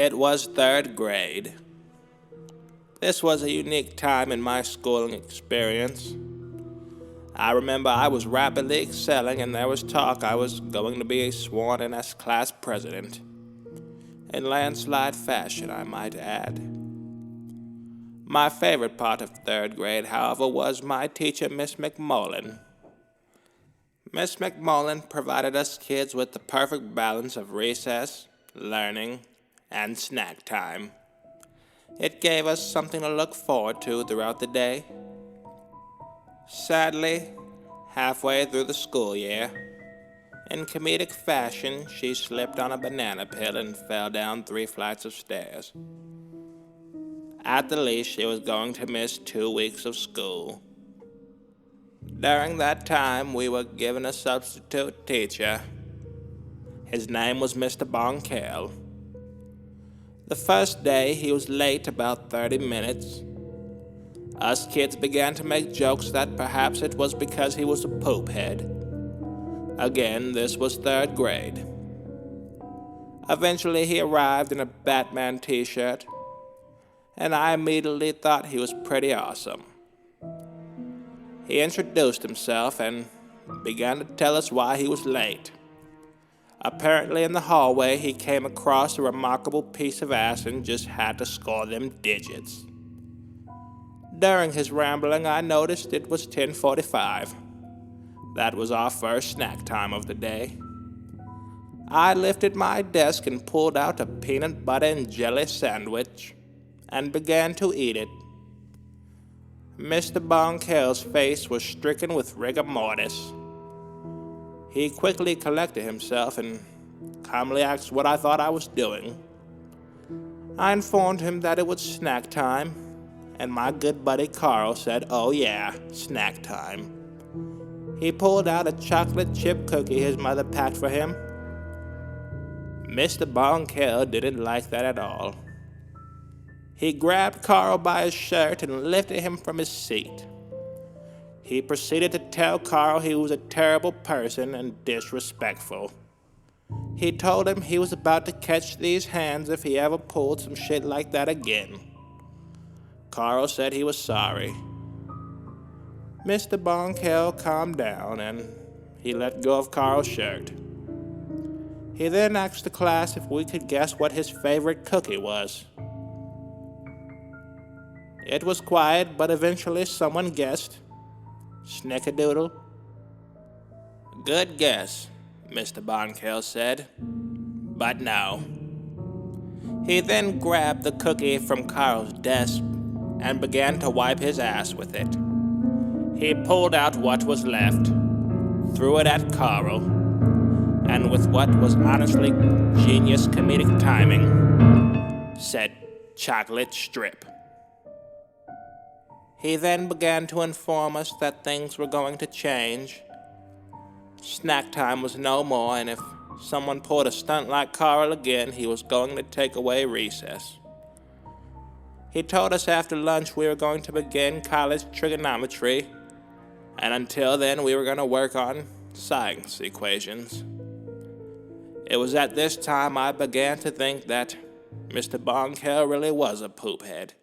It was third grade. This was a unique time in my schooling experience. I remember I was rapidly excelling and there was talk I was going to be sworn in as class president. In landslide fashion, I might add. My favorite part of third grade, however, was my teacher, Miss McMullen. Miss McMullen provided us kids with the perfect balance of recess, learning, and snack time. It gave us something to look forward to throughout the day. Sadly, halfway through the school year, in comedic fashion, she slipped on a banana peel and fell down 3 flights of stairs. At the least, she was going to miss 2 weeks of school. During that time, we were given a substitute teacher. His name was Mr. Bonkell. The first day, he was late about 30 minutes. Us kids began to make jokes that perhaps it was because he was a poop head. Again, this was third grade. Eventually, he arrived in a Batman t-shirt, and I immediately thought he was pretty awesome. He introduced himself and began to tell us why he was late. Apparently in the hallway he came across a remarkable piece of ass and just had to score them digits. During his rambling I noticed it was 10:45. That was our first snack time of the day. I lifted my desk and pulled out a peanut butter and jelly sandwich and began to eat it. Mr. Bonkell's face was stricken with rigor mortis. He quickly collected himself and calmly asked what I thought I was doing. I informed him that it was snack time, and my good buddy Carl said, "Oh yeah, snack time." He pulled out a chocolate chip cookie his mother packed for him. Mr. Bonkell didn't like that at all. He grabbed Carl by his shirt and lifted him from his seat. He proceeded to tell Carl he was a terrible person and disrespectful. He told him he was about to catch these hands if he ever pulled some shit like that again. Carl said he was sorry. Mr. Bonkell calmed down and he let go of Carl's shirt. He then asked the class if we could guess what his favorite cookie was. It was quiet, but eventually someone guessed. Snickerdoodle? Good guess, Mr. Bonkell said, but no. He then grabbed the cookie from Carl's desk and began to wipe his ass with it. He pulled out what was left, threw it at Carl, and with what was honestly genius comedic timing, said, "Chocolate strip." He then began to inform us that things were going to change. Snack time was no more, and if someone pulled a stunt like Carl again, he was going to take away recess. He told us after lunch we were going to begin college trigonometry, and until then we were going to work on science equations. It was at this time I began to think that Mr. Bonkell really was a poophead.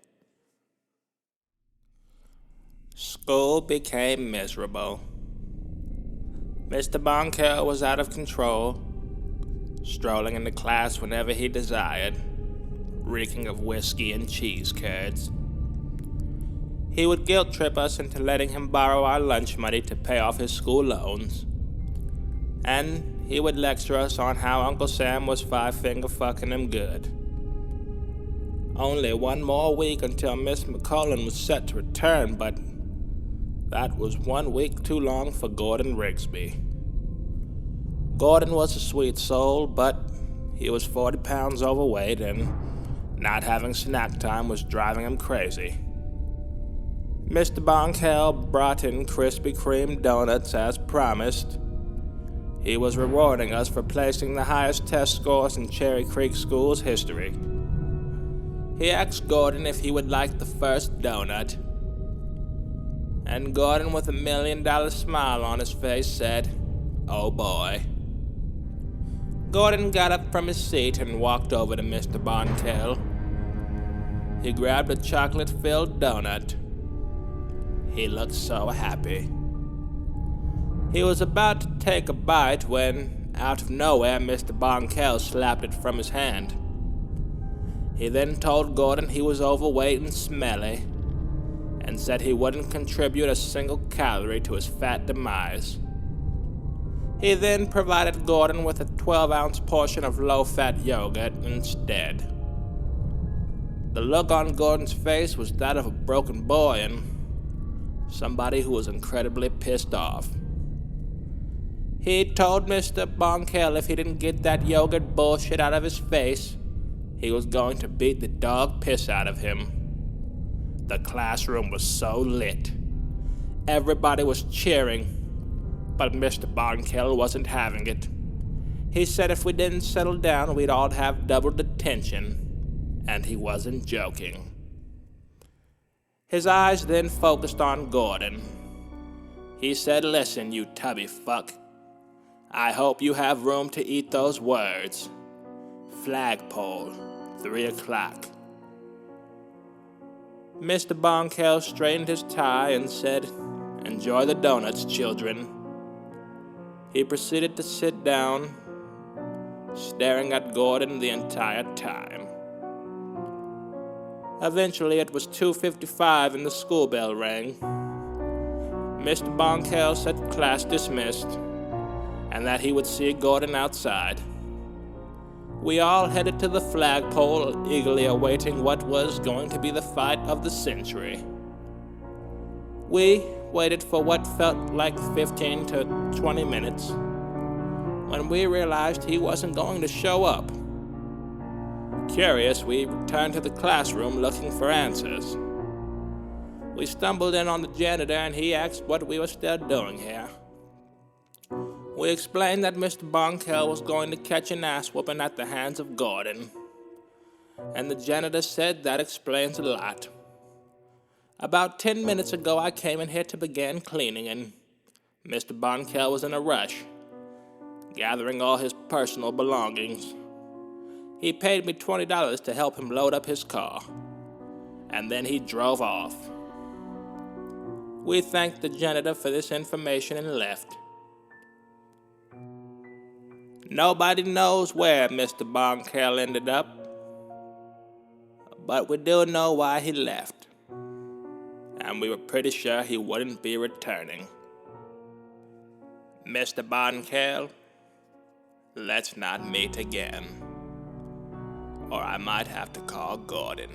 School became miserable. Mr. Bonkell was out of control, strolling into class whenever he desired, reeking of whiskey and cheese curds. He would guilt trip us into letting him borrow our lunch money to pay off his school loans. And he would lecture us on how Uncle Sam was 5-finger fucking him good. Only one more week until Miss McCullen was set to return, but that was 1 week too long for Gordon Rigsby. Gordon was a sweet soul, but he was 40 pounds overweight and not having snack time was driving him crazy. Mr. Bonkell brought in Krispy Kreme donuts as promised. He was rewarding us for placing the highest test scores in Cherry Creek School's history. He asked Gordon if he would like the first donut. And Gordon, with $1 million smile on his face, said, "Oh boy." Gordon got up from his seat and walked over to Mr. Bonkell. He grabbed a chocolate-filled donut. He looked so happy. He was about to take a bite when, out of nowhere, Mr. Bonkell slapped it from his hand. He then told Gordon he was overweight and smelly, and said he wouldn't contribute a single calorie to his fat demise. He then provided Gordon with a 12-ounce portion of low-fat yogurt instead. The look on Gordon's face was that of a broken boy and somebody who was incredibly pissed off. He told Mr. Bonkell if he didn't get that yogurt bullshit out of his face, he was going to beat the dog piss out of him. The classroom was so lit. Everybody was cheering, but Mr. Bonkell wasn't having it. He said if we didn't settle down, we'd all have double detention, and he wasn't joking. His eyes then focused on Gordon. He said, "Listen, you tubby fuck. I hope you have room to eat those words. Flagpole, 3 o'clock. Mr. Bonkell straightened his tie and said, "Enjoy the donuts, children." He proceeded to sit down, staring at Gordon the entire time. Eventually, it was 2:55 and the school bell rang. Mr. Bonkell said class dismissed, and that he would see Gordon outside. We all headed to the flagpole, eagerly awaiting what was going to be the fight of the century. We waited for what felt like 15 to 20 minutes, when we realized he wasn't going to show up. Curious, we returned to the classroom looking for answers. We stumbled in on the janitor and he asked what we were still doing here. We explained that Mr. Bonkell was going to catch an ass-whooping at the hands of Gordon, and the janitor said that explains a lot. About 10 minutes ago, I came in here to begin cleaning, and Mr. Bonkell was in a rush, gathering all his personal belongings. He paid me $20 to help him load up his car, and then he drove off. We thanked the janitor for this information and left. Nobody knows where Mr. Bonkell ended up, but we do know why he left, and we were pretty sure he wouldn't be returning. Mr. Bonkell, let's not meet again, or I might have to call Gordon.